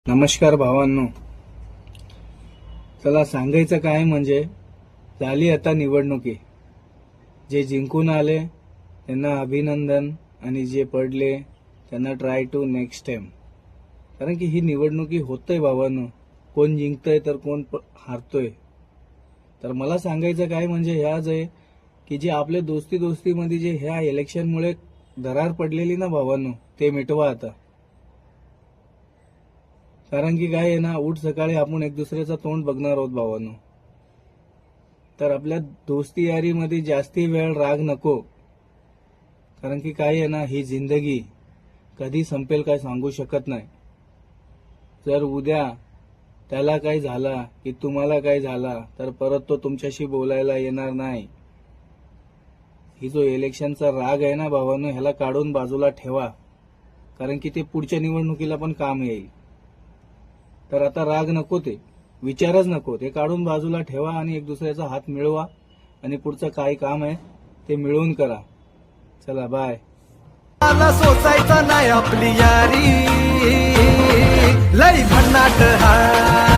नमस्कार भावांनो. चला सांगायचं काय म्हणजे झाली आता निवडणुकी. जे जिंकून आले त्यांना अभिनंदन आणि जे पडले त्यांना ट्राय टू नेक्स्ट टाइम. कारण की ही निवडणुकी होतंय भावांनो. कोण जिंकतंय तर कोण हारतोय. तर मला सांगायचं काय म्हणजे ह्याच आहे की जे आपले दोस्तीमध्ये जे ह्या इलेक्शनमुळे दरार पडलेली ना भावांनो, ते मिटवा आता. कारण की काय आहे ना, उठ सकाळी आपण एक दुसऱ्याचं तोंड बघणार आहोत भावांनो. तर आपल्या दोस्ती यारीमध्ये जास्ती वेळ राग नको. कारण की काय आहे ना, ही जिंदगी कधी संपेल काय सांगू शकत नाही. जर उद्या त्याला काय झाला की तुम्हाला काय झाला तर परत तो तुमच्याशी बोलायला येणार नाही. ही जो इलेक्शनचा राग आहे ना भावांनो, ह्याला काढून बाजूला ठेवा. कारण की ते पुढच्या निवडणुकीला पण काम येईल. तर आता राग नको, ते विचारच नको, ते काढून बाजूला ठेवा आणि एक दुसऱ्याचा हात मिळवा आणि पुढचं काय काम आहे ते मिळवून करा. चला बाय. सोसायचं नाही आपली यारी लई भन्नाट हा.